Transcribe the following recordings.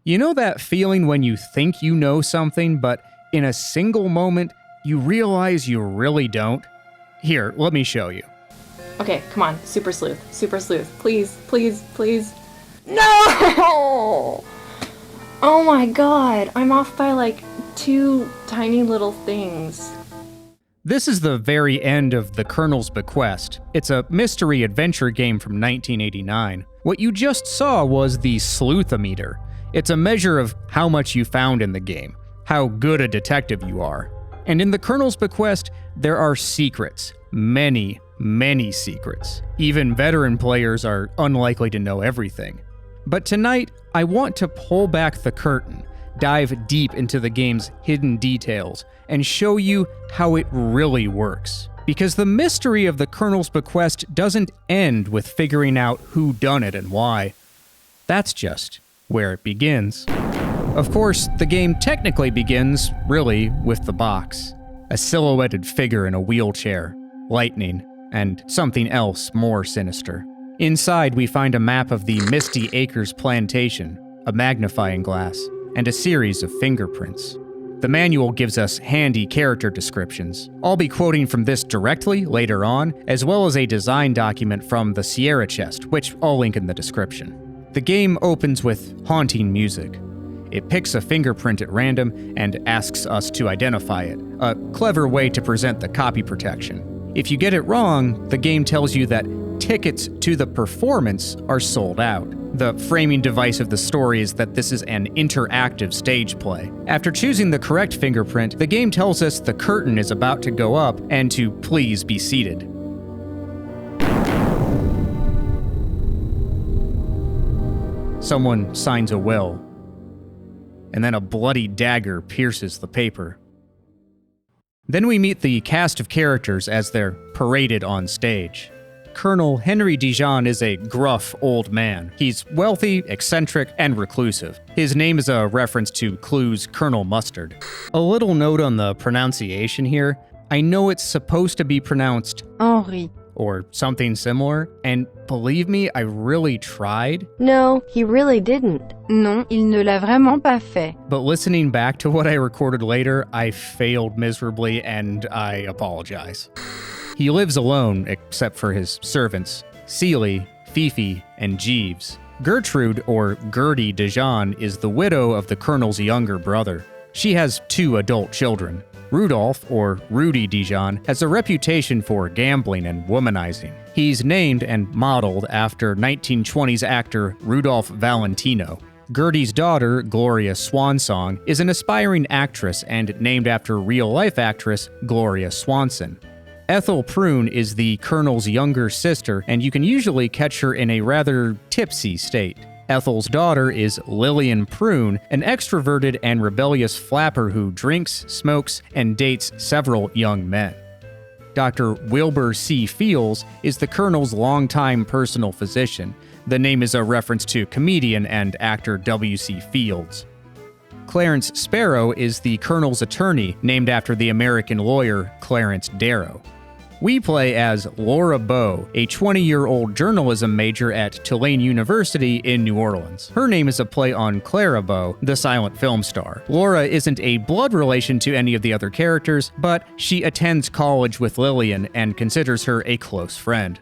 You know that feeling when you think you know something, but in a single moment, you realize you really don't? Here, let me show you. Okay, come on, Super Sleuth, please, please, please. No! Oh my god, I'm off by like 2 tiny little things. This is the very end of The Colonel's Bequest. It's a mystery adventure game from 1989. What you just saw was the Sleuth-o-Meter. It's a measure of how much you found in the game, how good a detective you are. And in The Colonel's Bequest, there are secrets. Many, many secrets. Even veteran players are unlikely to know everything. But tonight, I want to pull back the curtain, dive deep into the game's hidden details, and show you how it really works. Because the mystery of The Colonel's Bequest doesn't end with figuring out who done it and why. That's just where it begins. Of course, the game technically begins, really, with the box. A silhouetted figure in a wheelchair, lightning, and something else more sinister. Inside, we find a map of the Misty Acres plantation, a magnifying glass, and a series of fingerprints. The manual gives us handy character descriptions. I'll be quoting from this directly later on, as well as a design document from the Sierra chest, which I'll link in the description. The game opens with haunting music. It picks a fingerprint at random and asks us to identify it, a clever way to present the copy protection. If you get it wrong, the game tells you that tickets to the performance are sold out. The framing device of the story is that this is an interactive stage play. After choosing the correct fingerprint, the game tells us the curtain is about to go up and to please be seated. Someone signs a will, and then a bloody dagger pierces the paper. Then we meet the cast of characters as they're paraded on stage. Colonel Henry Dijon is a gruff old man. He's wealthy, eccentric, and reclusive. His name is a reference to Clue's Colonel Mustard. A little note on the pronunciation here. I know it's supposed to be pronounced Henri or something similar, and believe me, I really tried. No, he really didn't. Non, il ne l'a vraiment pas fait. But listening back to what I recorded later, I failed miserably, and I apologize. He lives alone, except for his servants, Celie, Fifi, and Jeeves. Gertrude, or Gertie Dijon, is the widow of the Colonel's younger brother. She has 2 adult children. Rudolph, or Rudy Dijon, has a reputation for gambling and womanizing. He's named and modeled after 1920s actor Rudolph Valentino. Gertie's daughter, Gloria Swansong, is an aspiring actress and named after real-life actress Gloria Swanson. Ethel Prune is the Colonel's younger sister, and you can usually catch her in a rather tipsy state. Ethel's daughter is Lillian Prune, an extroverted and rebellious flapper who drinks, smokes, and dates several young men. Dr. Wilbur C. Fields is the Colonel's longtime personal physician. The name is a reference to comedian and actor W.C. Fields. Clarence Sparrow is the Colonel's attorney, named after the American lawyer Clarence Darrow. We play as Laura Bow, a 20-year-old journalism major at Tulane University in New Orleans. Her name is a play on Clara Bow, the silent film star. Laura isn't a blood relation to any of the other characters, but she attends college with Lillian and considers her a close friend.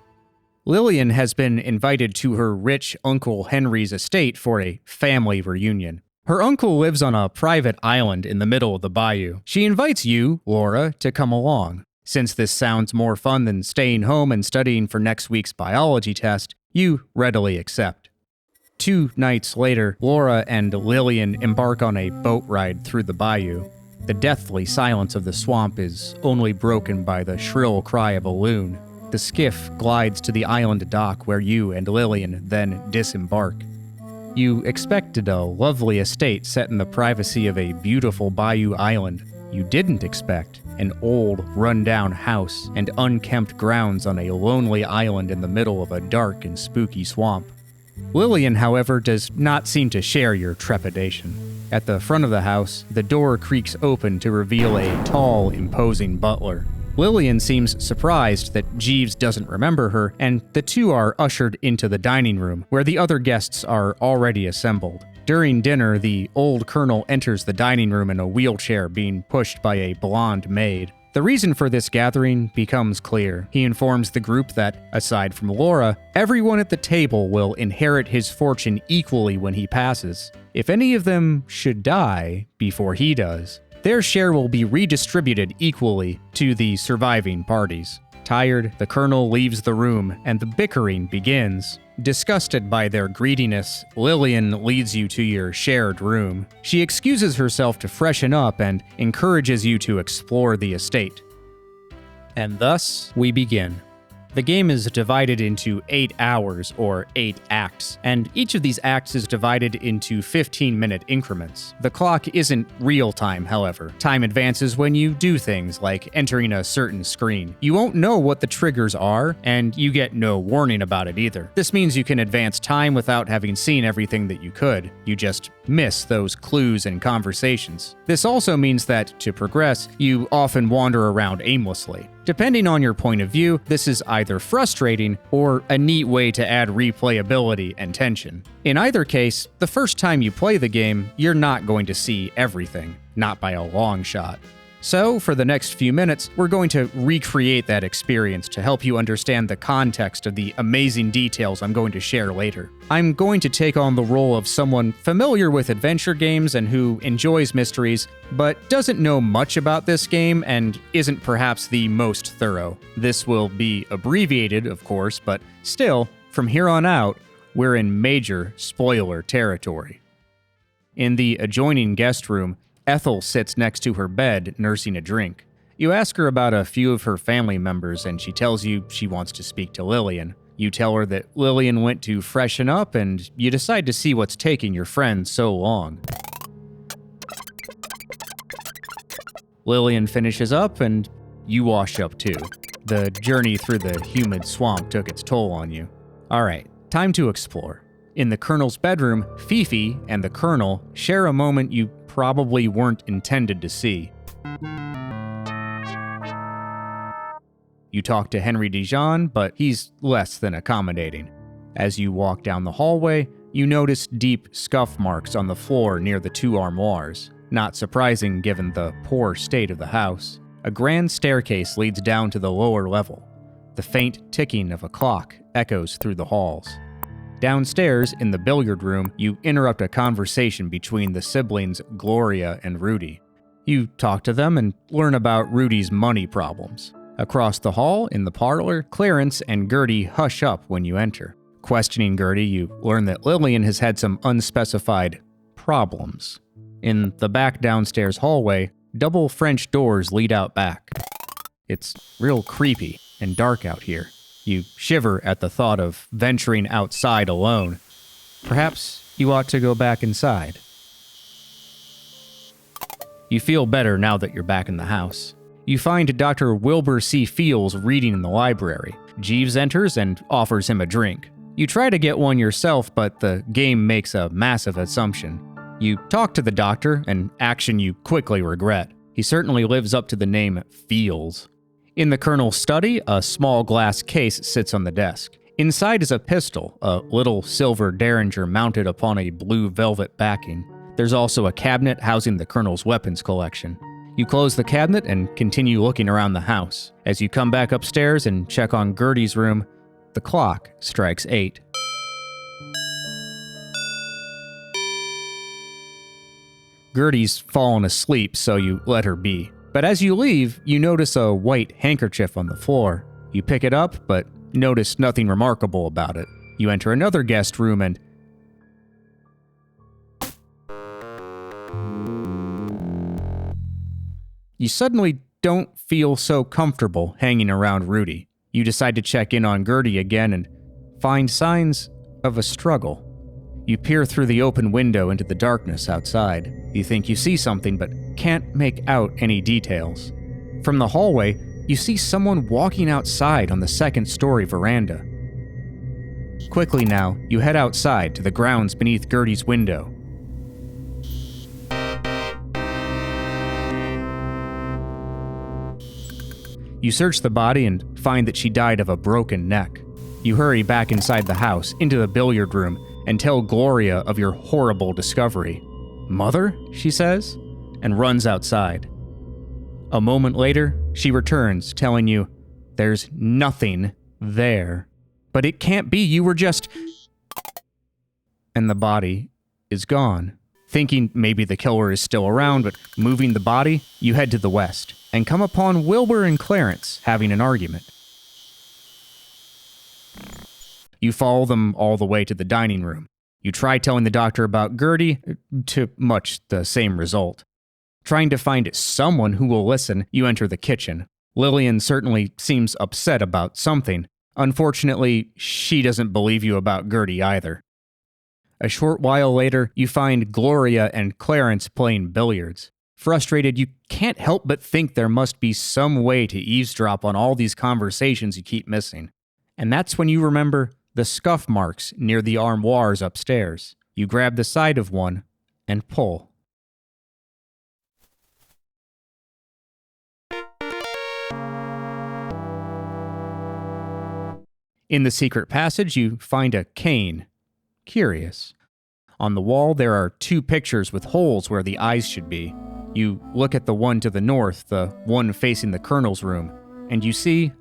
Lillian has been invited to her rich Uncle Henry's estate for a family reunion. Her uncle lives on a private island in the middle of the bayou. She invites you, Laura, to come along. Since this sounds more fun than staying home and studying for next week's biology test, you readily accept. 2 nights later, Laura and Lillian embark on a boat ride through the bayou. The deathly silence of the swamp is only broken by the shrill cry of a loon. The skiff glides to the island dock where you and Lillian then disembark. You expected a lovely estate set in the privacy of a beautiful bayou island. You didn't expect an old, run-down house and unkempt grounds on a lonely island in the middle of a dark and spooky swamp. Lillian, however, does not seem to share your trepidation. At the front of the house, the door creaks open to reveal a tall, imposing butler. Lillian seems surprised that Jeeves doesn't remember her, and the two are ushered into the dining room, where the other guests are already assembled. During dinner, the old colonel enters the dining room in a wheelchair being pushed by a blonde maid. The reason for this gathering becomes clear. He informs the group that, aside from Laura, everyone at the table will inherit his fortune equally when he passes. If any of them should die before he does, their share will be redistributed equally to the surviving parties. Tired, the colonel leaves the room and the bickering begins. Disgusted by their greediness, Lillian leads you to your shared room. She excuses herself to freshen up and encourages you to explore the estate. And thus, we begin. The game is divided into 8 hours, or 8 acts, and each of these acts is divided into 15-minute increments. The clock isn't real time, however. Time advances when you do things like entering a certain screen. You won't know what the triggers are, and you get no warning about it either. This means you can advance time without having seen everything that you could. You just miss those clues and conversations. This also means that, to progress, you often wander around aimlessly. Depending on your point of view, this is either frustrating or a neat way to add replayability and tension. In either case, the first time you play the game, you're not going to see everything, not by a long shot. So, for the next few minutes, we're going to recreate that experience to help you understand the context of the amazing details I'm going to share later. I'm going to take on the role of someone familiar with adventure games and who enjoys mysteries, but doesn't know much about this game and isn't perhaps the most thorough. This will be abbreviated, of course, but still, from here on out, we're in major spoiler territory. In the adjoining guest room, Ethel sits next to her bed, nursing a drink. You ask her about a few of her family members, and she tells you she wants to speak to Lillian. You tell her that Lillian went to freshen up, and you decide to see what's taking your friend so long. Lillian finishes up, and you wash up too. The journey through the humid swamp took its toll on you. Alright, time to explore. In the Colonel's bedroom, Fifi and the Colonel share a moment you probably weren't intended to see. You talk to Henry Dijon, but he's less than accommodating. As you walk down the hallway, you notice deep scuff marks on the floor near the 2 armoires. Not surprising given the poor state of the house. A grand staircase leads down to the lower level. The faint ticking of a clock echoes through the halls. Downstairs, in the billiard room, you interrupt a conversation between the siblings Gloria and Rudy. You talk to them and learn about Rudy's money problems. Across the hall, in the parlor, Clarence and Gertie hush up when you enter. Questioning Gertie, you learn that Lillian has had some unspecified problems. In the back downstairs hallway, double French doors lead out back. It's real creepy and dark out here. You shiver at the thought of venturing outside alone. Perhaps you ought to go back inside. You feel better now that you're back in the house. You find Dr. Wilbur C. Fields reading in the library. Jeeves enters and offers him a drink. You try to get one yourself, but the game makes a massive assumption. You talk to the doctor, an action you quickly regret. He certainly lives up to the name Fields. In the Colonel's study, a small glass case sits on the desk. Inside is a pistol, a little silver Derringer mounted upon a blue velvet backing. There's also a cabinet housing the Colonel's weapons collection. You close the cabinet and continue looking around the house. As you come back upstairs and check on Gertie's room, the clock strikes 8. Gertie's fallen asleep, so you let her be. But as you leave, you notice a white handkerchief on the floor. You pick it up, but notice nothing remarkable about it. You enter another guest room and... You suddenly don't feel so comfortable hanging around Rudy. You decide to check in on Gertie again and find signs of a struggle. You peer through the open window into the darkness outside. You think you see something, but can't make out any details. From the hallway, you see someone walking outside on the second-story veranda. Quickly now, you head outside to the grounds beneath Gertie's window. You search the body and find that she died of a broken neck. You hurry back inside the house, into the billiard room, and tell Gloria of your horrible discovery. "Mother?" she says, and runs outside. A moment later, she returns, telling you, "There's nothing there. But it can't be, you were just..." And the body is gone. Thinking maybe the killer is still around, but moving the body, you head to the west and come upon Wilbur and Clarence having an argument. You follow them all the way to the dining room. You try telling the doctor about Gertie, to much the same result. Trying to find someone who will listen, you enter the kitchen. Lillian certainly seems upset about something. Unfortunately, she doesn't believe you about Gertie either. A short while later, you find Gloria and Clarence playing billiards. Frustrated, you can't help but think there must be some way to eavesdrop on all these conversations you keep missing. And that's when you remember the scuff marks near the armoires upstairs. You grab the side of one and pull. In the secret passage, you find a cane. Curious. On the wall, there are 2 pictures with holes where the eyes should be. You look at the one to the north, the one facing the colonel's room, and you see...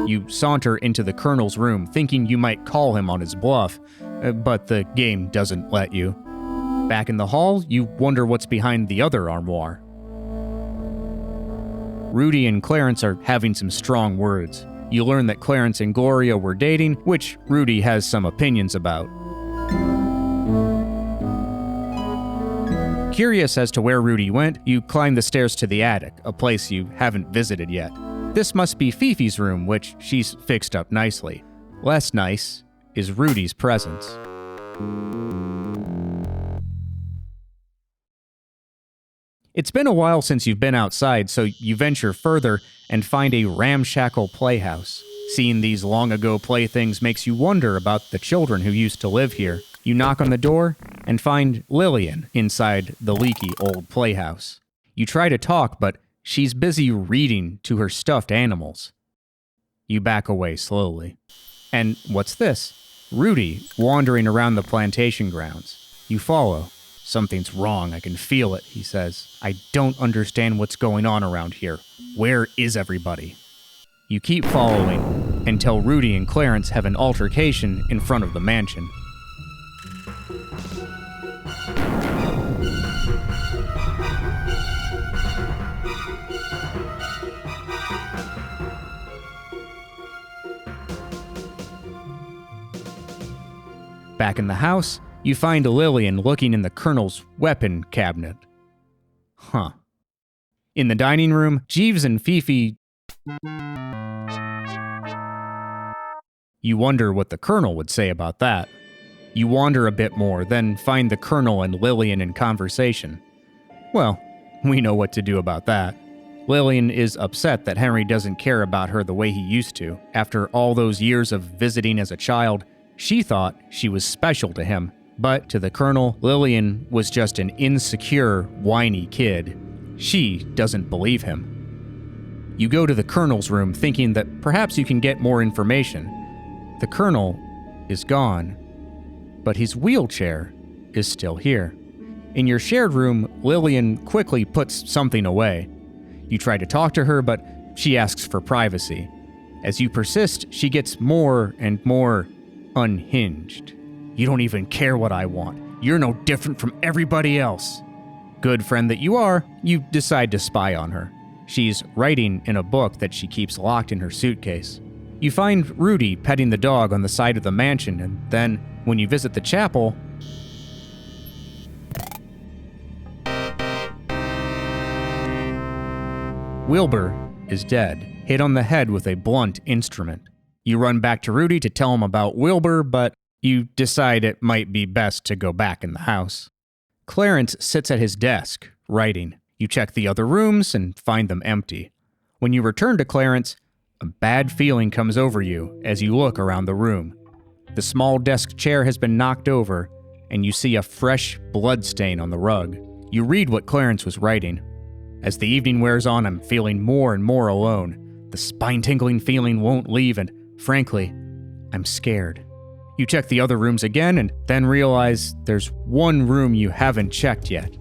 You saunter into the colonel's room, thinking you might call him on his bluff, but the game doesn't let you. Back in the hall, you wonder what's behind the other armoire. Rudy and Clarence are having some strong words. You learn that Clarence and Gloria were dating, which Rudy has some opinions about. Curious as to where Rudy went, you climb the stairs to the attic, a place you haven't visited yet. This must be Fifi's room, which she's fixed up nicely. Less nice is Rudy's presence. It's been a while since you've been outside, so you venture further and find a ramshackle playhouse. Seeing these long-ago playthings makes you wonder about the children who used to live here. You knock on the door and find Lillian inside the leaky old playhouse. You try to talk, but she's busy reading to her stuffed animals. You back away slowly. And what's this? Rudy wandering around the plantation grounds. You follow. "Something's wrong, I can feel it," he says. "I don't understand what's going on around here. Where is everybody?" You keep following until Rudy and Clarence have an altercation in front of the mansion. Back in the house, you find Lillian looking in the colonel's weapon cabinet. Huh. In the dining room, Jeeves and Fifi... You wonder what the colonel would say about that. You wander a bit more, then find the colonel and Lillian in conversation. Well, we know what to do about that. Lillian is upset that Henry doesn't care about her the way he used to. After all those years of visiting as a child, she thought she was special to him. But to the colonel, Lillian was just an insecure, whiny kid. She doesn't believe him. You go to the colonel's room thinking that perhaps you can get more information. The colonel is gone, but his wheelchair is still here. In your shared room, Lillian quickly puts something away. You try to talk to her, but she asks for privacy. As you persist, she gets more and more unhinged. "You don't even care what I want. You're no different from everybody else." Good friend that you are, you decide to spy on her. She's writing in a book that she keeps locked in her suitcase. You find Rudy petting the dog on the side of the mansion, and then, when you visit the chapel... Wilbur is dead, hit on the head with a blunt instrument. You run back to Rudy to tell him about Wilbur, but you decide it might be best to go back in the house. Clarence sits at his desk, writing. You check the other rooms and find them empty. When you return to Clarence, a bad feeling comes over you as you look around the room. The small desk chair has been knocked over, and you see a fresh blood stain on the rug. You read what Clarence was writing. As the evening wears on, I'm feeling more and more alone. The spine-tingling feeling won't leave, and frankly, I'm scared. You check the other rooms again and then realize there's one room you haven't checked yet.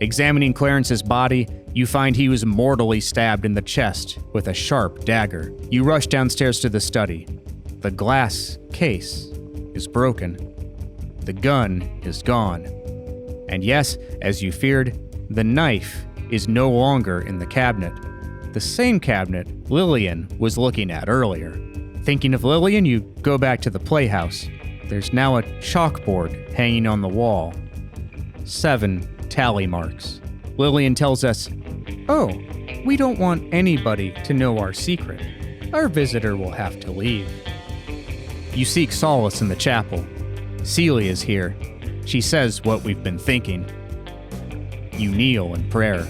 Examining Clarence's body, you find he was mortally stabbed in the chest with a sharp dagger. You rush downstairs to the study. The glass case is broken. The gun is gone. And yes, as you feared, the knife is no longer in the cabinet. The same cabinet Lillian was looking at earlier. Thinking of Lillian, you go back to the playhouse. There's now a chalkboard hanging on the wall. 7 tally marks. Lillian tells us, "Oh, we don't want anybody to know our secret. Our visitor will have to leave." You seek solace in the chapel. Celia is here. She says what we've been thinking. You kneel in prayer.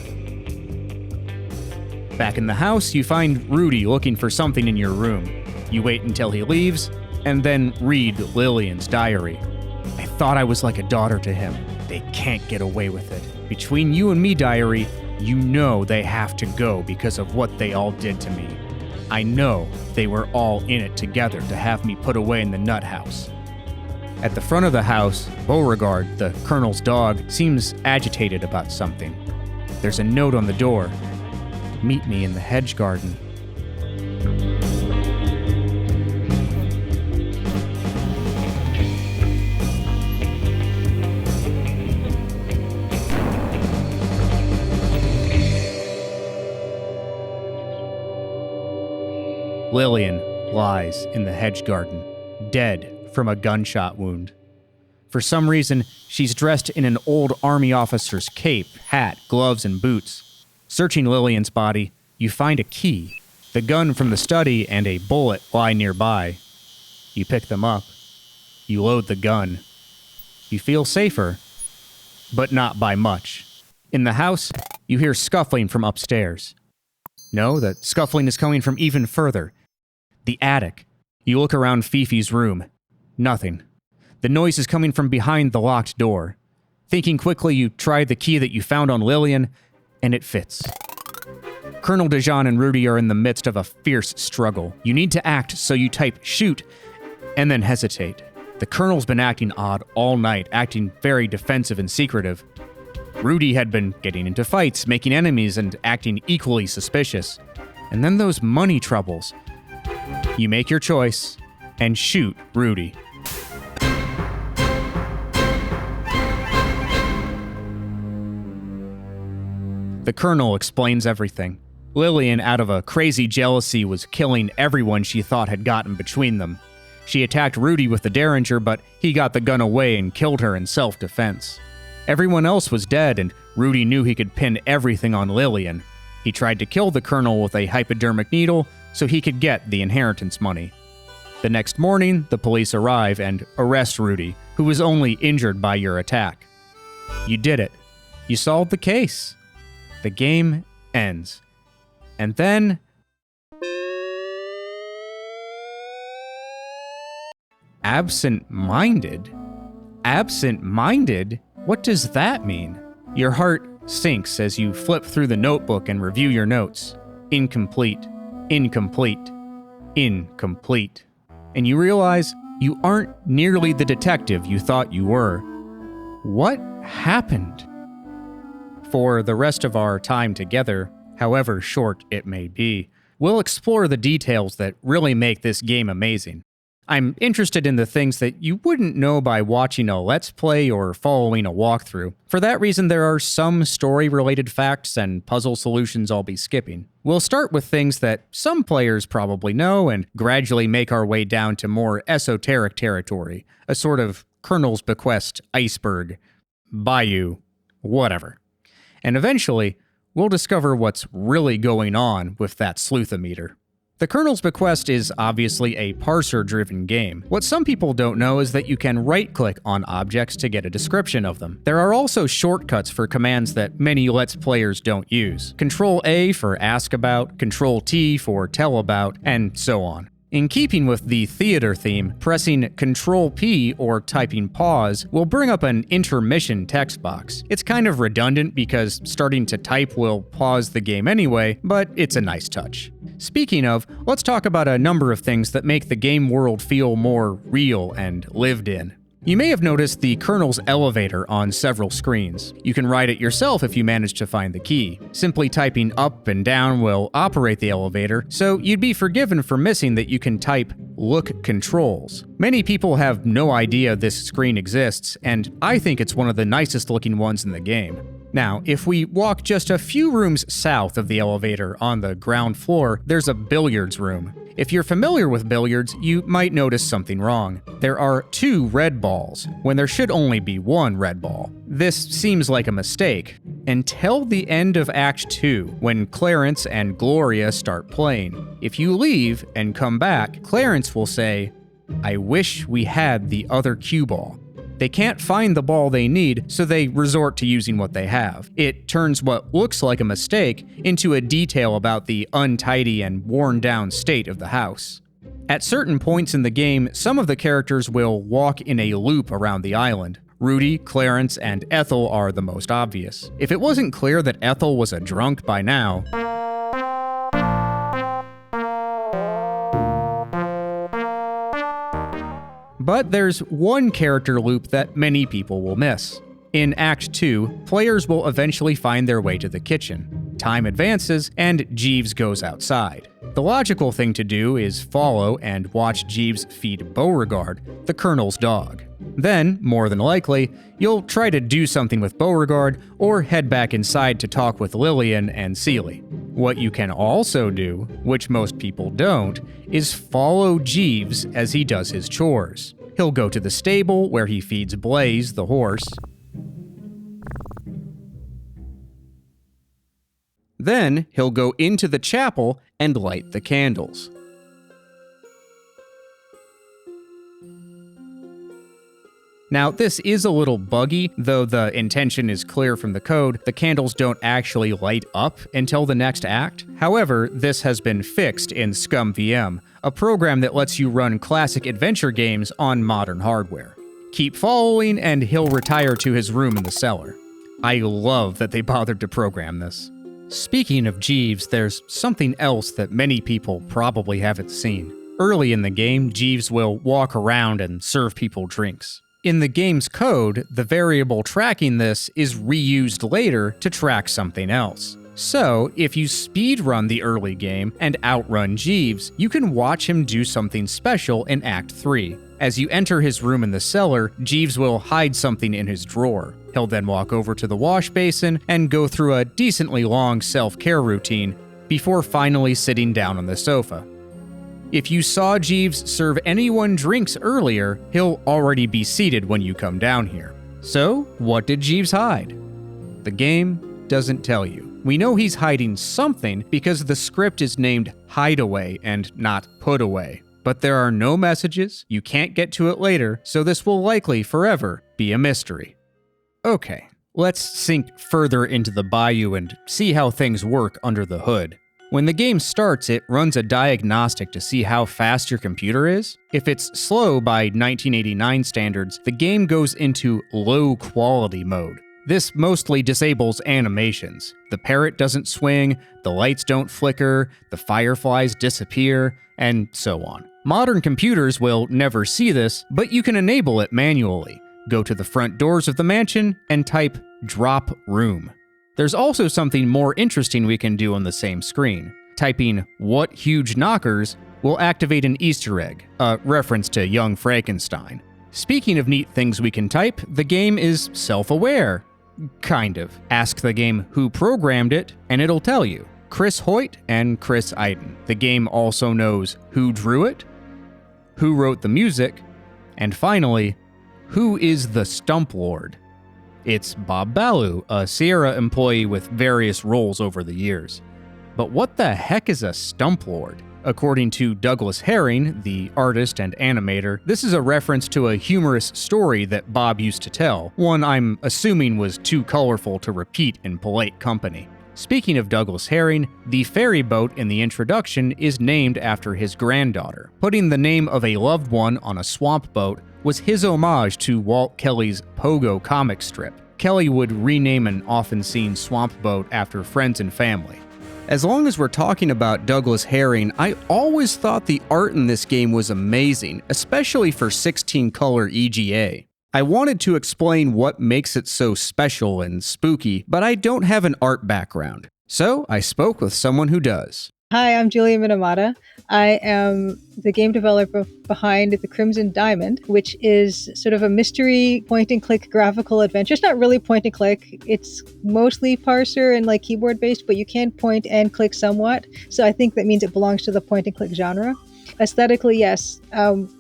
Back in the house, you find Rudy looking for something in your room. You wait until he leaves, and then read Lillian's diary. "I thought I was like a daughter to him. They can't get away with it. Between you and me, diary, you know they have to go because of what they all did to me. I know they were all in it together to have me put away in the nut house." At the front of the house, Beauregard, the colonel's dog, seems agitated about something. There's a note on the door. "Meet me in the hedge garden." Lillian lies in the hedge garden, dead from a gunshot wound. For some reason, she's dressed in an old army officer's cape, hat, gloves, and boots. Searching Lillian's body, you find a key. The gun from the study and a bullet lie nearby. You pick them up. You load the gun. You feel safer, but not by much. In the house, you hear scuffling from upstairs. No, the scuffling is coming from even further. The attic. You look around Fifi's room. Nothing. The noise is coming from behind the locked door. Thinking quickly, you try the key that you found on Lillian, and it fits. Colonel DeJean and Rudy are in the midst of a fierce struggle. You need to act, so you type shoot, and then hesitate. The Colonel's been acting odd all night, acting very defensive and secretive. Rudy had been getting into fights, making enemies, and acting equally suspicious. And then those money troubles. You make your choice, and shoot Rudy. The Colonel explains everything. Lillian, out of a crazy jealousy, was killing everyone she thought had gotten between them. She attacked Rudy with the Derringer, but he got the gun away and killed her in self-defense. Everyone else was dead, and Rudy knew he could pin everything on Lillian. He tried to kill the Colonel with a hypodermic needle so he could get the inheritance money. The next morning, the police arrive and arrest Rudy, who was only injured by your attack. You did it. You solved the case. The game ends. And then... Absent-minded? Absent-minded? What does that mean? Your heart sinks as you flip through the notebook and review your notes. Incomplete. Incomplete. Incomplete. And you realize you aren't nearly the detective you thought you were. What happened? For the rest of our time together, however short it may be, we'll explore the details that really make this game amazing. I'm interested in the things that you wouldn't know by watching a Let's Play or following a walkthrough. For that reason, there are some story-related facts and puzzle solutions I'll be skipping. We'll start with things that some players probably know and gradually make our way down to more esoteric territory, a sort of Colonel's Bequest iceberg, Bayou, whatever. And eventually, we'll discover what's really going on with that Sleuth-o-Meter. The Colonel's Bequest is obviously a parser-driven game. What some people don't know is that you can right-click on objects to get a description of them. There are also shortcuts for commands that many Let's Players don't use. Control-A for Ask About, Control-T for Tell About, and so on. In keeping with the theater theme, pressing Ctrl-P or typing pause will bring up an intermission text box. It's kind of redundant because starting to type will pause the game anyway, but it's a nice touch. Speaking of, let's talk about a number of things that make the game world feel more real and lived in. You may have noticed the Colonel's elevator on several screens. You can ride it yourself if you manage to find the key. Simply typing up and down will operate the elevator, so you'd be forgiven for missing that you can type look controls. Many people have no idea this screen exists, and I think it's one of the nicest looking ones in the game. Now, if we walk just a few rooms south of the elevator on the ground floor, there's a billiards room. If you're familiar with billiards, you might notice something wrong. There are 2 red balls, when there should only be 1 red ball. This seems like a mistake, until the end of Act 2, when Clarence and Gloria start playing. If you leave and come back, Clarence will say, "I wish we had the other cue ball." They can't find the ball they need, so they resort to using what they have. It turns what looks like a mistake into a detail about the untidy and worn-down state of the house. At certain points in the game, some of the characters will walk in a loop around the island. Rudy, Clarence, and Ethel are the most obvious. If it wasn't clear that Ethel was a drunk by now, but there's one character loop that many people will miss. In Act 2, players will eventually find their way to the kitchen. Time advances, and Jeeves goes outside. The logical thing to do is follow and watch Jeeves feed Beauregard, the Colonel's dog. Then, more than likely, you'll try to do something with Beauregard or head back inside to talk with Lillian and Seeley. What you can also do, which most people don't, is follow Jeeves as he does his chores. He'll go to the stable where he feeds Blaze, the horse. Then he'll go into the chapel and light the candles. Now, this is a little buggy, though the intention is clear from the code. The candles don't actually light up until the next act. However, this has been fixed in ScumVM, a program that lets you run classic adventure games on modern hardware. Keep following, and he'll retire to his room in the cellar. I love that they bothered to program this. Speaking of Jeeves, there's something else that many people probably haven't seen. Early in the game, Jeeves will walk around and serve people drinks. In the game's code, the variable tracking this is reused later to track something else. So, if you speedrun the early game and outrun Jeeves, you can watch him do something special in Act 3. As you enter his room in the cellar, Jeeves will hide something in his drawer. He'll then walk over to the wash basin and go through a decently long self-care routine before finally sitting down on the sofa. If you saw Jeeves serve anyone drinks earlier, he'll already be seated when you come down here. So, what did Jeeves hide? The game doesn't tell you. We know he's hiding something because the script is named Hideaway and not Put Away. But there are no messages, you can't get to it later, so this will likely forever be a mystery. Okay, let's sink further into the Bayou and see how things work under the hood. When the game starts, it runs a diagnostic to see how fast your computer is. If it's slow by 1989 standards, the game goes into low quality mode. This mostly disables animations. The parrot doesn't swing, the lights don't flicker, the fireflies disappear, and so on. Modern computers will never see this, but you can enable it manually. Go to the front doors of the mansion and type drop room. There's also something more interesting we can do on the same screen. Typing "what huge knockers" will activate an Easter egg, a reference to Young Frankenstein. Speaking of neat things we can type, the game is self-aware. Kind of. Ask the game who programmed it, and it'll tell you. Chris Hoyt and Chris Iden. The game also knows who drew it, who wrote the music, and finally, who is the Stump Lord. It's Bob Ballou, a Sierra employee with various roles over the years. But what the heck is a Stump Lord? According to Douglas Herring, the artist and animator, this is a reference to a humorous story that Bob used to tell, one I'm assuming was too colorful to repeat in polite company. Speaking of Douglas Herring, the ferry boat in the introduction is named after his granddaughter. Putting the name of a loved one on a swamp boat was his homage to Walt Kelly's Pogo comic strip. Kelly would rename an often seen swamp boat after friends and family. As long as we're talking about Douglas Herring, I always thought the art in this game was amazing, especially for 16-color EGA. I wanted to explain what makes it so special and spooky, but I don't have an art background. So I spoke with someone who does. Hi, I'm Julia Minamata. I am the game developer behind The Crimson Diamond, which is sort of a mystery point-and-click graphical adventure. It's not really point-and-click. It's mostly parser and like keyboard-based, but you can point and click somewhat. So I think that means it belongs to the point-and-click genre. Aesthetically, yes.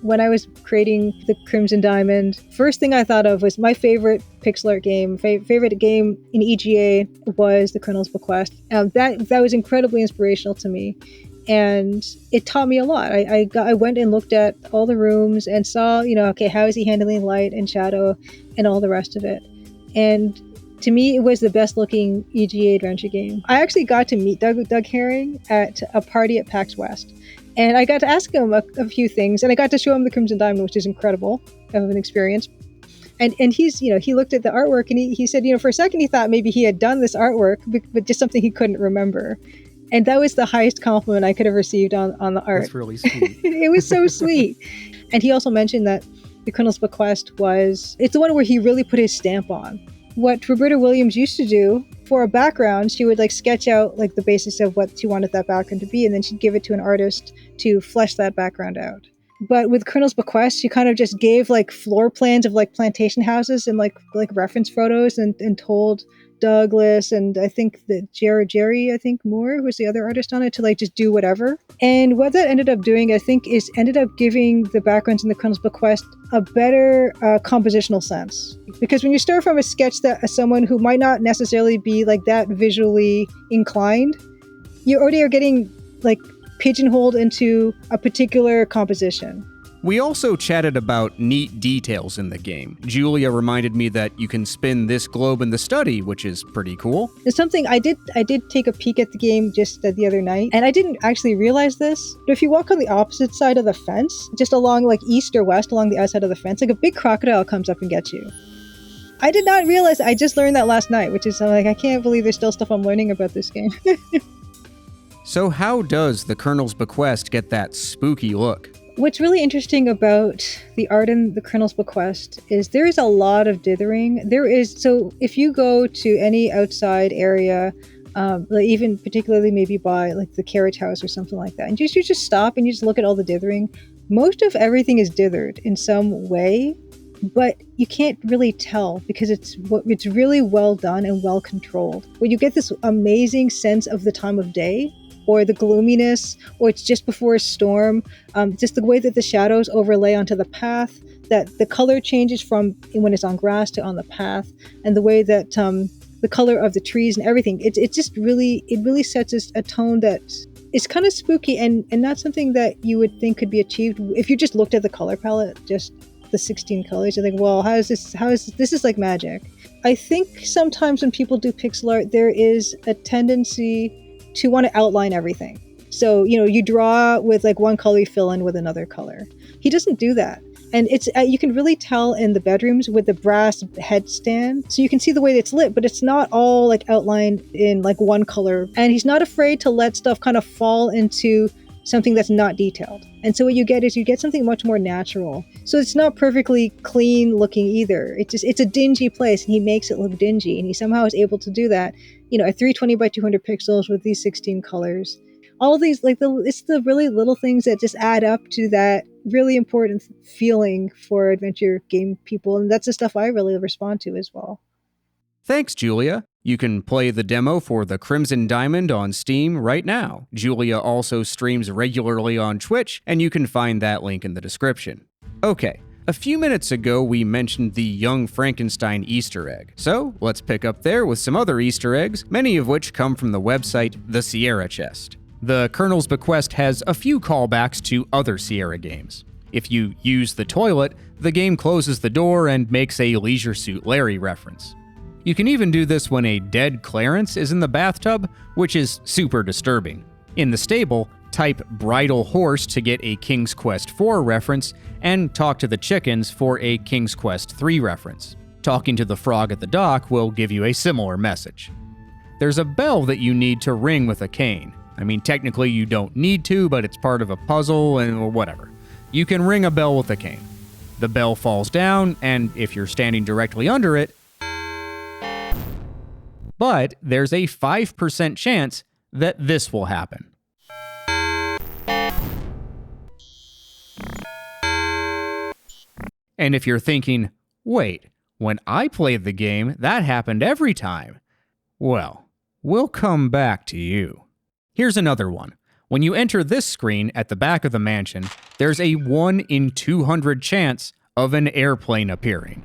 When I was creating The Crimson Diamond, first thing I thought of was my favorite pixel art game. Favorite game in EGA was The Colonel's Bequest. That was incredibly inspirational to me, and it taught me a lot. I went and looked at all the rooms and saw, okay, how is he handling light and shadow and all the rest of it. And to me, it was the best looking EGA adventure game. I actually got to meet Doug Herring at a party at PAX West. And I got to ask him a few things, and I got to show him The Crimson Diamond, which is incredible of an experience. And he's, he looked at the artwork and he said, for a second he thought maybe he had done this artwork, but just something he couldn't remember. And that was the highest compliment I could have received on the art. That's really sweet. It was so sweet. And he also mentioned that The Colonel's Bequest it's the one where he really put his stamp on. What Roberta Williams used to do for a background, she would sketch out the basics of what she wanted that background to be, and then she'd give it to an artist to flesh that background out. But with Colonel's Bequest, she kind of just gave floor plans of plantation houses and reference photos and told Douglas and I think that Jerry Moore, who was the other artist on it, to just do whatever. And what that ended up doing, I think, is ended up giving the backgrounds in The Colonel's Bequest a better compositional sense. Because when you start from a sketch that someone who might not necessarily be that visually inclined, you already are getting pigeonholed into a particular composition. We also chatted about neat details in the game. Julia reminded me that you can spin this globe in the study, which is pretty cool. It's something I did take a peek at the game just the other night, and I didn't actually realize this, but if you walk on the opposite side of the fence, just along east or west along the outside of the fence, a big crocodile comes up and gets you. I did not realize, I just learned that last night, which is I can't believe there's still stuff I'm learning about this game. So how does The Colonel's Bequest get that spooky look? What's really interesting about the art in The Colonel's Bequest is there is a lot of dithering. So if you go to any outside area, even particularly maybe by the carriage house or something like that, and you just stop and you just look at all the dithering, most of everything is dithered in some way, but you can't really tell because it's really well done and well controlled. Where you get this amazing sense of the time of day, or the gloominess, or it's just before a storm, just the way that the shadows overlay onto the path, that the color changes from when it's on grass to on the path, and the way that the color of the trees and everything, it really sets a tone that is kind of spooky and not something that you would think could be achieved if you just looked at the color palette, just the 16 colors. You think, well, how is this is like magic. I think sometimes when people do pixel art, there is a tendency to want to outline everything. So, you draw with one color, you fill in with another color. He doesn't do that. And it's you can really tell in the bedrooms with the brass headstand. So you can see the way it's lit, but it's not all outlined in one color. And he's not afraid to let stuff kind of fall into something that's not detailed. And so what you get is something much more natural. So it's not perfectly clean looking either. It's a dingy place, and he makes it look dingy. And he somehow is able to do that, at 320 by 200 pixels with these 16 colors. All of these, it's the really little things that just add up to that really important feeling for adventure game people. And that's the stuff I really respond to as well. Thanks, Julia. You can play the demo for The Crimson Diamond on Steam right now. Julia also streams regularly on Twitch, and you can find that link in the description. Okay, a few minutes ago we mentioned the Young Frankenstein Easter egg. So let's pick up there with some other Easter eggs, many of which come from the website The Sierra Chest. The Colonel's Bequest has a few callbacks to other Sierra games. If you use the toilet, the game closes the door and makes a Leisure Suit Larry reference. You can even do this when a dead Clarence is in the bathtub, which is super disturbing. In the stable, type bridle horse to get a King's Quest IV reference, and talk to the chickens for a King's Quest III reference. Talking to the frog at the dock will give you a similar message. There's a bell that you need to ring with a cane. I mean, technically you don't need to, but it's part of a puzzle and whatever. You can ring a bell with a cane. The bell falls down, and if you're standing directly under it, but there's a 5% chance that this will happen. And if you're thinking, wait, when I played the game, that happened every time. Well, we'll come back to you. Here's another one. When you enter this screen at the back of the mansion, there's a 1 in 200 chance of an airplane appearing.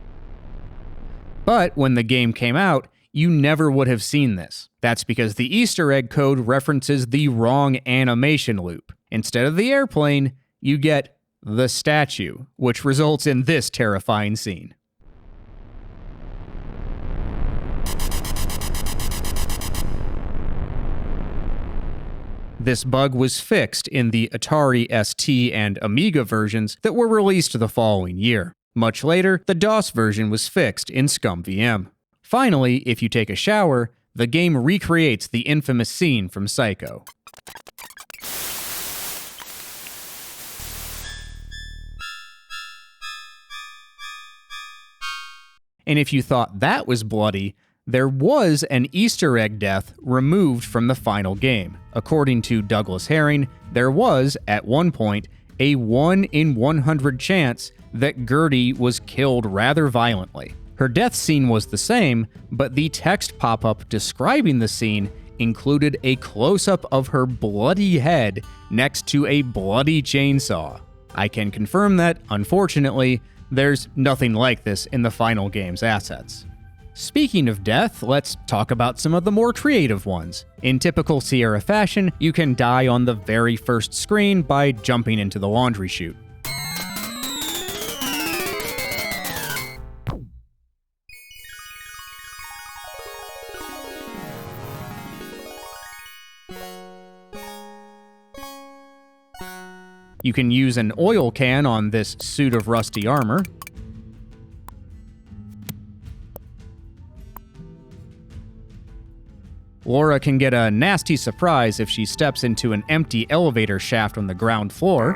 But when the game came out, you never would have seen this. That's because the Easter egg code references the wrong animation loop. Instead of the airplane, you get the statue, which results in this terrifying scene. This bug was fixed in the Atari ST and Amiga versions that were released the following year. Much later, the DOS version was fixed in ScumVM. Finally, if you take a shower, the game recreates the infamous scene from Psycho. And if you thought that was bloody, there was an Easter egg death removed from the final game. According to Douglas Herring, there was, at one point, a 1 in 100 chance that Gertie was killed rather violently. Her death scene was the same, but the text pop-up describing the scene included a close-up of her bloody head next to a bloody chainsaw. I can confirm that, unfortunately, there's nothing like this in the final game's assets. Speaking of death, let's talk about some of the more creative ones. In typical Sierra fashion, you can die on the very first screen by jumping into the laundry chute. You can use an oil can on this suit of rusty armor. Laura can get a nasty surprise if she steps into an empty elevator shaft on the ground floor.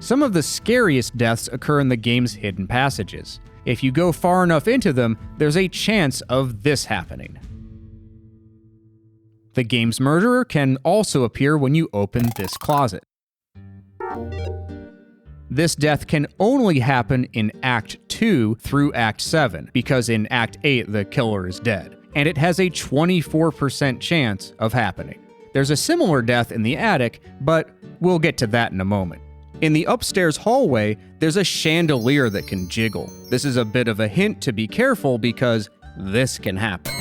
Some of the scariest deaths occur in the game's hidden passages. If you go far enough into them, there's a chance of this happening. The game's murderer can also appear when you open this closet. This death can only happen in Act 2 through Act 7, because in Act 8 the killer is dead, and it has a 24% chance of happening. There's a similar death in the attic, but we'll get to that in a moment. In the upstairs hallway, there's a chandelier that can jiggle. This is a bit of a hint to be careful because this can happen.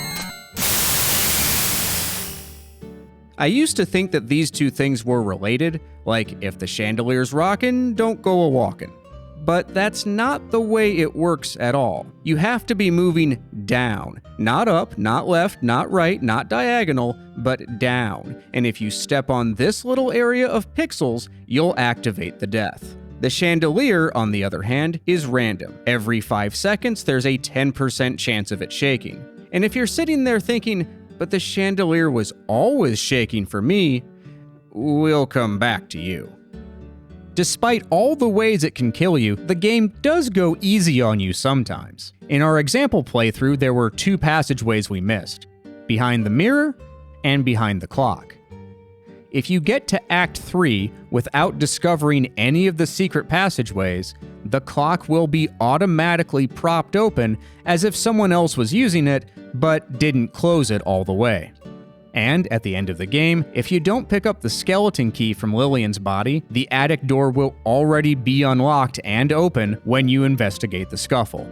I used to think that these two things were related, like if the chandelier's rockin', don't go a-walkin'. But that's not the way it works at all. You have to be moving down, not up, not left, not right, not diagonal, but down. And if you step on this little area of pixels, you'll activate the death. The chandelier, on the other hand, is random. Every 5 seconds, there's a 10% chance of it shaking. And if you're sitting there thinking, but the chandelier was always shaking for me, we'll come back to you. Despite all the ways it can kill you, the game does go easy on you sometimes. In our example playthrough, there were 2 passageways we missed: behind the mirror and behind the clock. If you get to Act 3 without discovering any of the secret passageways, the clock will be automatically propped open as if someone else was using it, but didn't close it all the way. And at the end of the game, if you don't pick up the skeleton key from Lillian's body, the attic door will already be unlocked and open when you investigate the scuffle.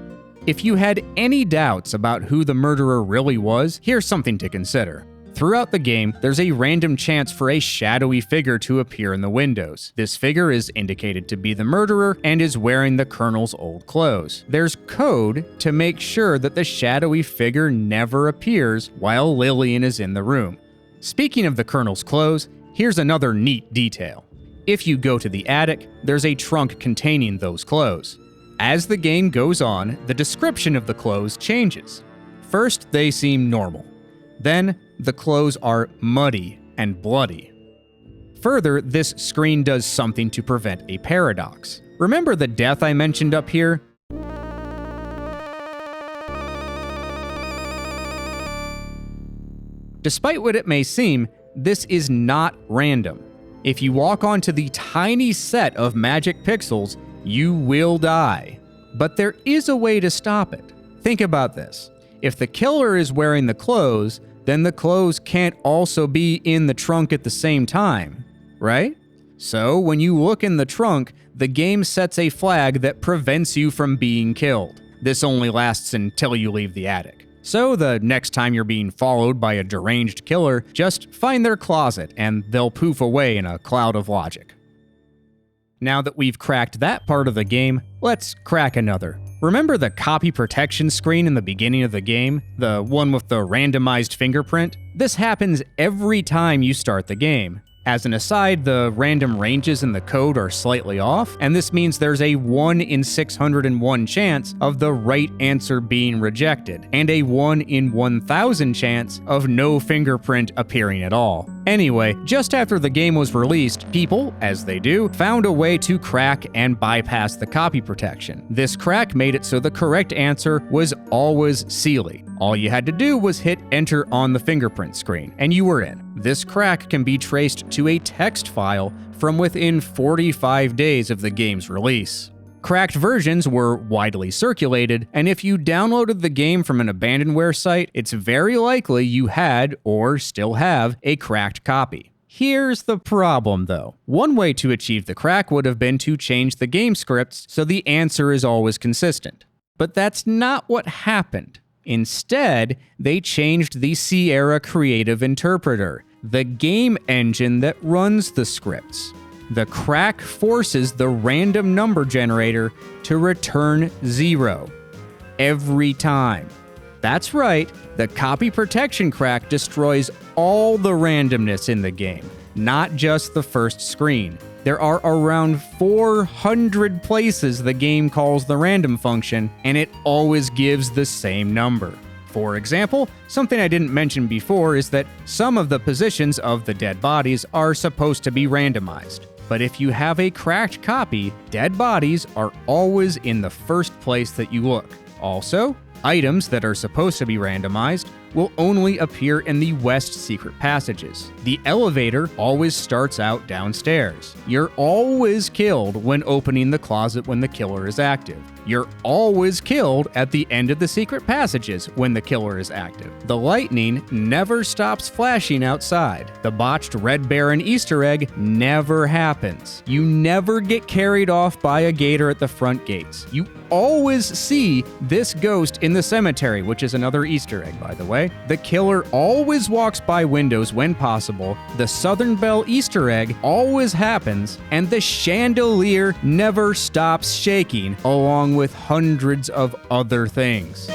If you had any doubts about who the murderer really was, here's something to consider. Throughout the game, there's a random chance for a shadowy figure to appear in the windows. This figure is indicated to be the murderer and is wearing the Colonel's old clothes. There's code to make sure that the shadowy figure never appears while Lillian is in the room. Speaking of the Colonel's clothes, here's another neat detail. If you go to the attic, there's a trunk containing those clothes. As the game goes on, the description of the clothes changes. First, they seem normal. Then, the clothes are muddy and bloody. Further, this screen does something to prevent a paradox. Remember the death I mentioned up here? Despite what it may seem, this is not random. If you walk onto the tiny set of magic pixels, you will die. But there is a way to stop it. Think about this. If the killer is wearing the clothes, then the clothes can't also be in the trunk at the same time, right? So when you look in the trunk, the game sets a flag that prevents you from being killed. This only lasts until you leave the attic. So the next time you're being followed by a deranged killer, just find their closet and they'll poof away in a cloud of logic. Now that we've cracked that part of the game, let's crack another. Remember the copy protection screen in the beginning of the game? The one with the randomized fingerprint? This happens every time you start the game. As an aside, the random ranges in the code are slightly off, and this means there's a 1 in 601 chance of the right answer being rejected, and a 1 in 1,000 chance of no fingerprint appearing at all. Anyway, just after the game was released, people, as they do, found a way to crack and bypass the copy protection. This crack made it so the correct answer was always Sealy. All you had to do was hit enter on the fingerprint screen, and you were in. This crack can be traced to a text file from within 45 days of the game's release. Cracked versions were widely circulated, and if you downloaded the game from an abandonware site, it's very likely you had, or still have, a cracked copy. Here's the problem though. One way to achieve the crack would have been to change the game scripts so the answer is always consistent. But that's not what happened. Instead, they changed the Sierra Creative Interpreter, the game engine that runs the scripts. The crack forces the random number generator to return 0 every time. That's right, the copy protection crack destroys all the randomness in the game, not just the first screen. There are around 400 places the game calls the random function, and it always gives the same number. For example, something I didn't mention before is that some of the positions of the dead bodies are supposed to be randomized. But if you have a cracked copy, dead bodies are always in the first place that you look. Also, items that are supposed to be randomized will only appear in the west secret passages. The elevator always starts out downstairs. You're always killed when opening the closet when the killer is active. You're always killed at the end of the secret passages when the killer is active. The lightning never stops flashing outside. The botched Red Baron Easter egg never happens. You never get carried off by a gator at the front gates. You always see this ghost in the cemetery, which is another Easter egg, by the way. The killer always walks by windows when possible. The Southern Belle Easter egg always happens, and the chandelier never stops shaking, along with hundreds of other things.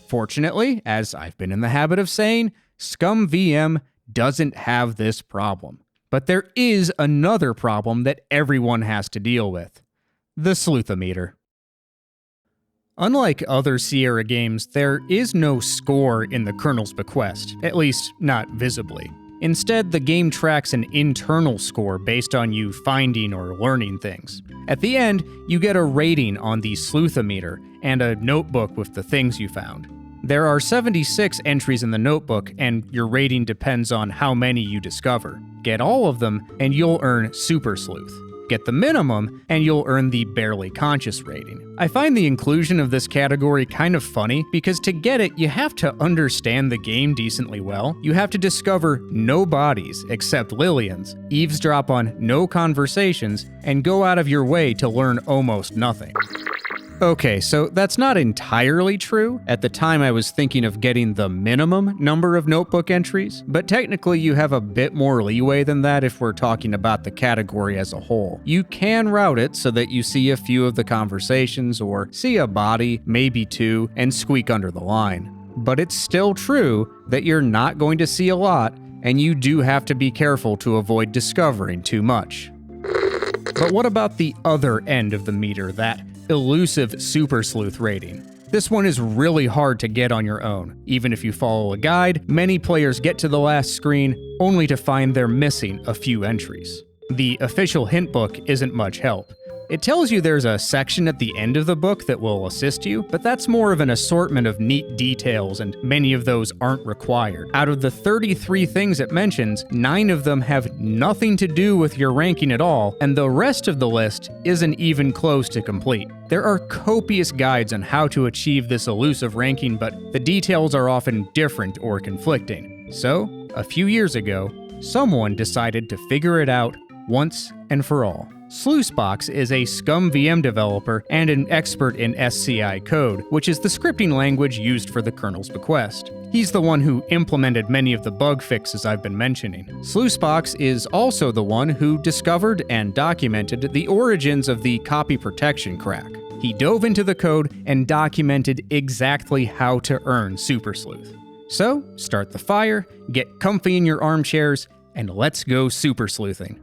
Fortunately, as I've been in the habit of saying, Scum VM doesn't have this problem. But there is another problem that everyone has to deal with: the Sleuth-o-Meter. Unlike other Sierra games, there is no score in the Colonel's Bequest, at least not visibly. Instead, the game tracks an internal score based on you finding or learning things. At the end, you get a rating on the Sleuth-o-Meter and a notebook with the things you found. There are 76 entries in the notebook, and your rating depends on how many you discover. Get all of them, and you'll earn Super Sleuth. Get the minimum, and you'll earn the Barely Conscious rating. I find the inclusion of this category kind of funny, because to get it, you have to understand the game decently well. You have to discover no bodies except Lillian's, eavesdrop on no conversations, and go out of your way to learn almost nothing. Okay, so that's not entirely true. At the time, I was thinking of getting the minimum number of notebook entries, but technically you have a bit more leeway than that if we're talking about the category as a whole. You can route it so that you see a few of the conversations or see a body, maybe two, and squeak under the line. But it's still true that you're not going to see a lot, and you do have to be careful to avoid discovering too much. But what about the other end of the meter, that elusive super sleuth rating? This one is really hard to get on your own. Even if you follow a guide, many players get to the last screen only to find they're missing a few entries. The official hint book isn't much help. It tells you there's a section at the end of the book that will assist you, but that's more of an assortment of neat details, and many of those aren't required. Out of the 33 things it mentions, 9 of them have nothing to do with your ranking at all, and the rest of the list isn't even close to complete. There are copious guides on how to achieve this elusive ranking, but the details are often different or conflicting. So, a few years ago, someone decided to figure it out once and for all. Sleuthbox is a Scum VM developer and an expert in SCI code, which is the scripting language used for the kernel's Bequest. He's the one who implemented many of the bug fixes I've been mentioning. Sleuthbox is also the one who discovered and documented the origins of the copy protection crack. He dove into the code and documented exactly how to earn Super Sleuth. So, start the fire, get comfy in your armchairs, and let's go super sleuthing.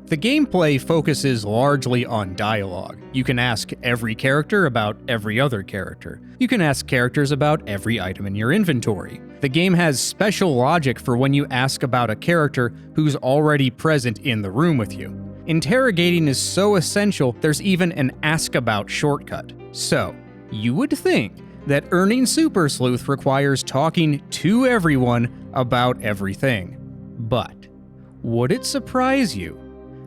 The gameplay focuses largely on dialogue. You can ask every character about every other character. You can ask characters about every item in your inventory. The game has special logic for when you ask about a character who's already present in the room with you. Interrogating is so essential, there's even an Ask About shortcut. So, you would think that earning Super Sleuth requires talking to everyone about everything. But, would it surprise you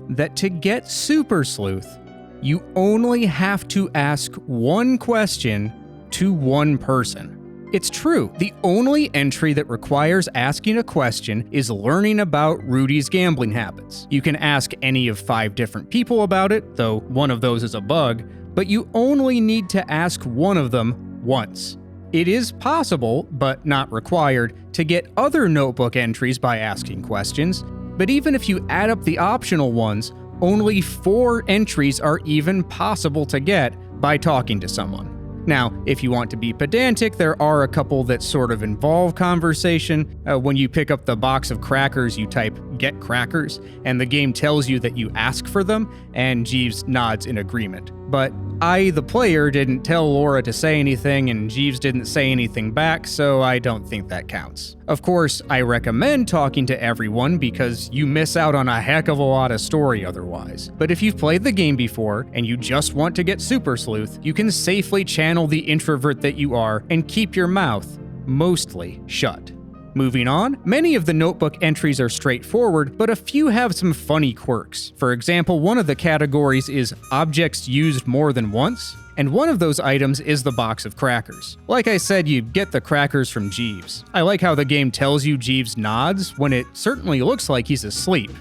that to get Super Sleuth, you only have to ask one question to one person? It's true, the only entry that requires asking a question is learning about Rudy's gambling habits. You can ask any of 5 different people about it, though one of those is a bug, but you only need to ask one of them once. It is possible, but not required, to get other notebook entries by asking questions, but even if you add up the optional ones, only 4 entries are even possible to get by talking to someone. Now, if you want to be pedantic, there are a couple that sort of involve conversation. When you pick up the box of crackers, you type "get crackers," and the game tells you that you ask for them, and Jeeves nods in agreement. But I, the player, didn't tell Laura to say anything, and Jeeves didn't say anything back, so I don't think that counts. Of course, I recommend talking to everyone because you miss out on a heck of a lot of story otherwise. But if you've played the game before, and you just want to get Super Sleuth, you can safely channel the introvert that you are and keep your mouth mostly shut. Moving on, many of the notebook entries are straightforward, but a few have some funny quirks. For example, one of the categories is objects used more than once, and one of those items is the box of crackers. Like I said, you get the crackers from Jeeves. I like how the game tells you Jeeves nods when it certainly looks like he's asleep.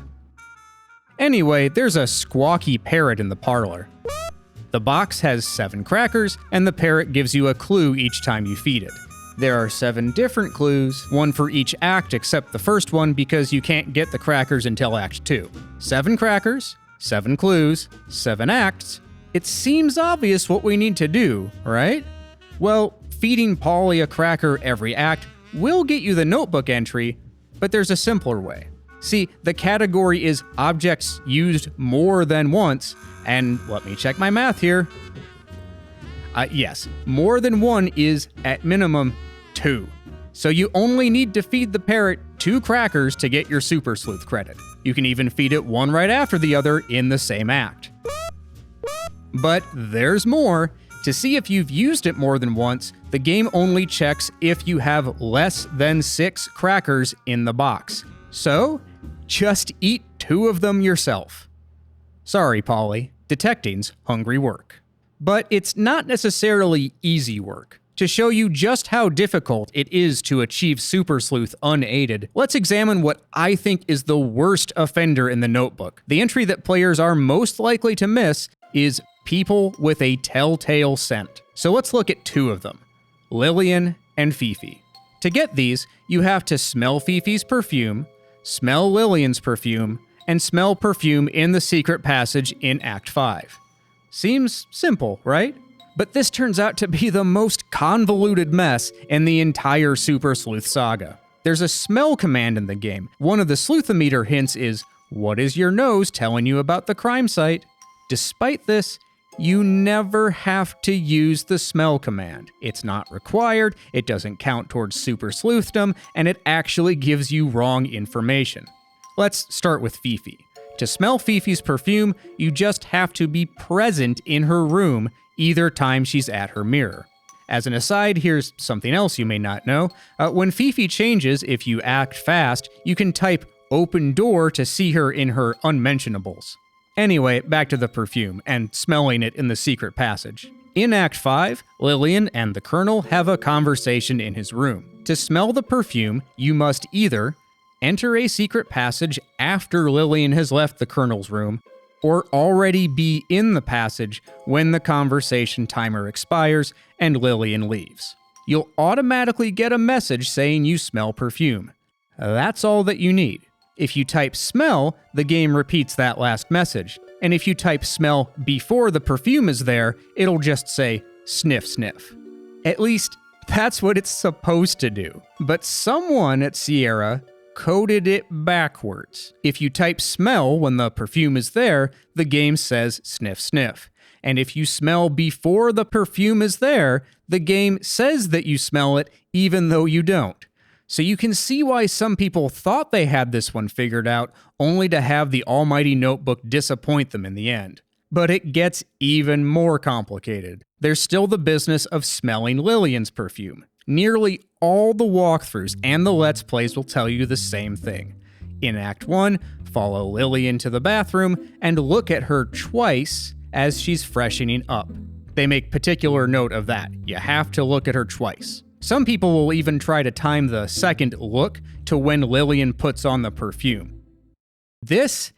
Anyway, there's a squawky parrot in the parlor. The box has 7 crackers, and the parrot gives you a clue each time you feed it. There are 7 different clues, one for each act except the first one because you can't get the crackers until Act 2. 7 crackers, 7 clues, 7 acts. It seems obvious what we need to do, right? Well, feeding Polly a cracker every act will get you the notebook entry, but there's a simpler way. See, the category is objects used more than once, and let me check my math here. Yes, more than one is, at minimum, 2. So you only need to feed the parrot 2 crackers to get your Super Sleuth credit. You can even feed it one right after the other in the same act. But there's more. To see if you've used it more than once, the game only checks if you have less than 6 crackers in the box. So, just eat 2 of them yourself. Sorry, Polly, detecting's hungry work. But it's not necessarily easy work. To show you just how difficult it is to achieve Super Sleuth unaided, let's examine what I think is the worst offender in the notebook. The entry that players are most likely to miss is people with a telltale scent. So let's look at two of them, Lillian and Fifi. To get these, you have to smell Fifi's perfume, smell Lillian's perfume, and smell perfume in the secret passage in Act 5. Seems simple, right? But this turns out to be the most convoluted mess in the entire Super Sleuth saga. There's a smell command in the game. One of the Sleuth-o-Meter hints is, what is your nose telling you about the crime site? Despite this, you never have to use the smell command. It's not required, it doesn't count towards Super Sleuthdom, and it actually gives you wrong information. Let's start with Fifi. To smell Fifi's perfume, you just have to be present in her room either time she's at her mirror. As an aside, here's something else you may not know. When Fifi changes, if you act fast, you can type open door to see her in her unmentionables. Anyway, back to the perfume and smelling it in the secret passage. In Act 5, Lillian and the Colonel have a conversation in his room. To smell the perfume, you must either enter a secret passage after Lillian has left the Colonel's room, or already be in the passage when the conversation timer expires and Lillian leaves. You'll automatically get a message saying you smell perfume. That's all that you need. If you type smell, the game repeats that last message. And if you type smell before the perfume is there, it'll just say sniff sniff. At least, that's what it's supposed to do. But someone at Sierra coded it backwards. If you type smell when the perfume is there, the game says sniff sniff. And if you smell before the perfume is there, the game says that you smell it even though you don't. So you can see why some people thought they had this one figured out, only to have the almighty notebook disappoint them in the end. But it gets even more complicated. There's still the business of smelling Lillian's perfume. Nearly all the walkthroughs and the Let's Plays will tell you the same thing. In Act 1, follow Lillian to the bathroom and look at her twice as she's freshening up. They make particular note of that. You have to look at her twice. Some people will even try to time the second look to when Lillian puts on the perfume. This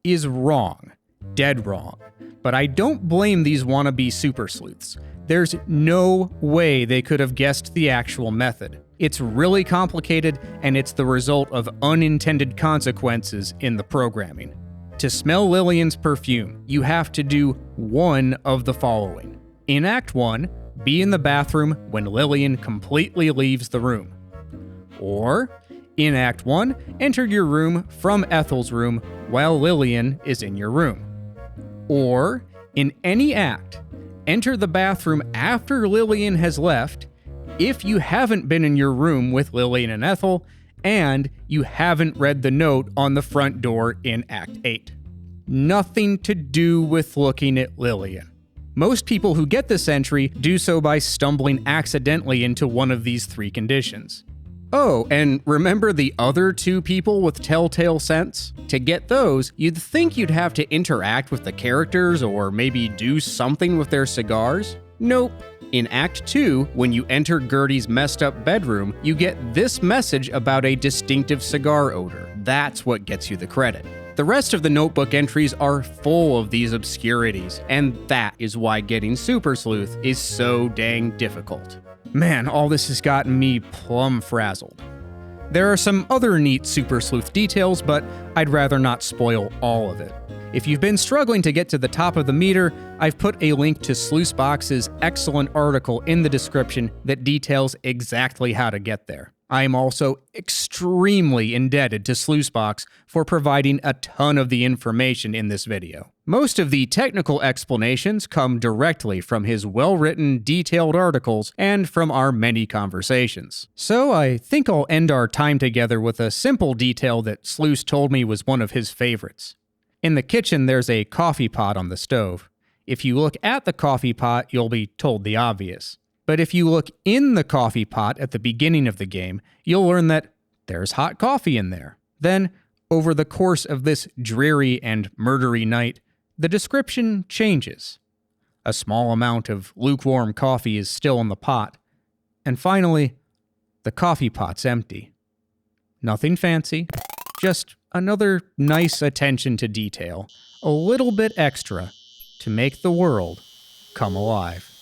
is wrong. Dead wrong. But I don't blame these wannabe super sleuths. There's no way they could have guessed the actual method. It's really complicated, and it's the result of unintended consequences in the programming. To smell Lillian's perfume, you have to do one of the following. In Act 1, be in the bathroom when Lillian completely leaves the room. Or, in Act 1, enter your room from Ethel's room while Lillian is in your room. Or, in any act, enter the bathroom after Lillian has left if you haven't been in your room with Lillian and Ethel, and you haven't read the note on the front door in Act 8. Nothing to do with looking at Lillian. Most people who get this entry do so by stumbling accidentally into one of these three conditions. Oh, and remember the other two people with telltale scents? To get those, you'd think you'd have to interact with the characters or maybe do something with their cigars? Nope. In Act 2, when you enter Gertie's messed up bedroom, you get this message about a distinctive cigar odor. That's what gets you the credit. The rest of the notebook entries are full of these obscurities, and that is why getting Super Sleuth is so dang difficult. Man, all this has gotten me plumb frazzled. There are some other neat Super Sleuth details, but I'd rather not spoil all of it. If you've been struggling to get to the top of the meter, I've put a link to Sleuthbox's excellent article in the description that details exactly how to get there. I am also extremely indebted to Sleuthbox for providing a ton of the information in this video. Most of the technical explanations come directly from his well-written, detailed articles and from our many conversations. So I think I'll end our time together with a simple detail that Sleuth told me was one of his favorites. In the kitchen, there's a coffee pot on the stove. If you look at the coffee pot, you'll be told the obvious. But if you look in the coffee pot at the beginning of the game, you'll learn that there's hot coffee in there. Then, over the course of this dreary and murdery night, the description changes. A small amount of lukewarm coffee is still in the pot. And finally, the coffee pot's empty. Nothing fancy, just another nice attention to detail. A little bit extra, to make the world come alive.